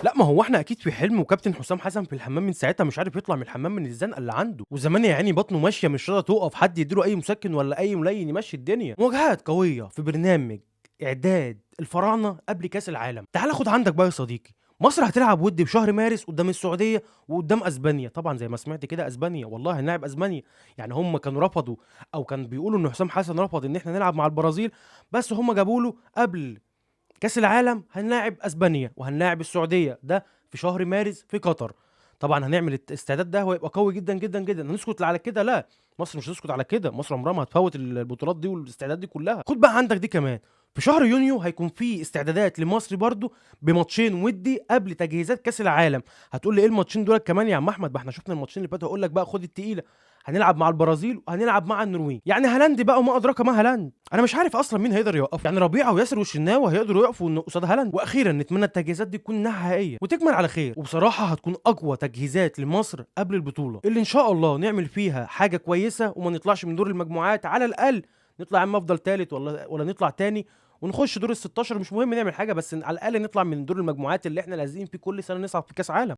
لأ، ما هو إحنا أكيد في حلم، وكابتن حسام حسن في الحمام من ساعتها مش عارف يطلع من الحمام من الزنقة اللي عنده، وزمان يا عيني بطنه ماشية مش راضية تُقف، حد يدّي له أي مسكن والّا أي مليّن يمشّي الدنيا. مواجهات قوية في برنامج إعداد الفراعنة قبل كأس العالم. تعالَ خُد عندك بقى يا صديقي، مصر هتلعب وِدّي في شهر مارس قدّام السعودية وقدّام أسبانيا، طبعًا زي ما سمعت كده أسبانيا، والله هنلاعب أسبانيا. يعني هم كانوا رفضوا أو كانوا بيقولوا إن حسام حسن رفض إن إحنا نلعب مع البرازيل، بس هم جابوا له قبل كأس العالم هنلاعب أسبانيا وهنلاعب السعودية، ده في شهر مارس في قطر. طبعًا هنعمل الاستعداد ده وهيبقى قوي جدًا، جدًا، جدًا. هنسكت على كده؟ لا، مصر مش هتسكت على كده، مصر عمرها ما هتفوّت البطولات دي والاستعدادات دي كلها. خُد بقى عندك دي كمان، في شهر يونيو هيكون في استعدادات لمصر برضه بماتشين ودي قبل تجهيزات كأس العالم. هتقول لي إيه الماتشين دُولة كمان يا عم أحمد؟ ما إحنا شُفنا الماتشين اللي فاتوا. هاقول لك بقى خُد التقيلة، هنلعب مع البرازيل وهنلعب مع النرويج. يعني هالاند بقى وما أدراك ما هالاند. أنا مش عارف أصلًا مين هيقدر يوقّفه، يعني ربيعة وياسر والشناوي هيقدروا يقفوا قصاد هالاند؟ وأخيرًا نتمنى التجهيزات دي تكون إنها حقيقية وتكمل على خير، وبصراحة هتكون أقوى تجهيزات لمصر قبل البطولة، اللي إن شاء الله نعمل فيها حاجة كويسة وما نطلعش من دور المجموعات، على الأقل نطلع يا عم أفضل تالت والّا نطلع تاني ونخش دور ال16. مش مهم نعمل حاجة، بس على الأقل نطلع من دور المجموعات اللي إحنا لازقين فيه كل سنة نصعد في كاس عالم.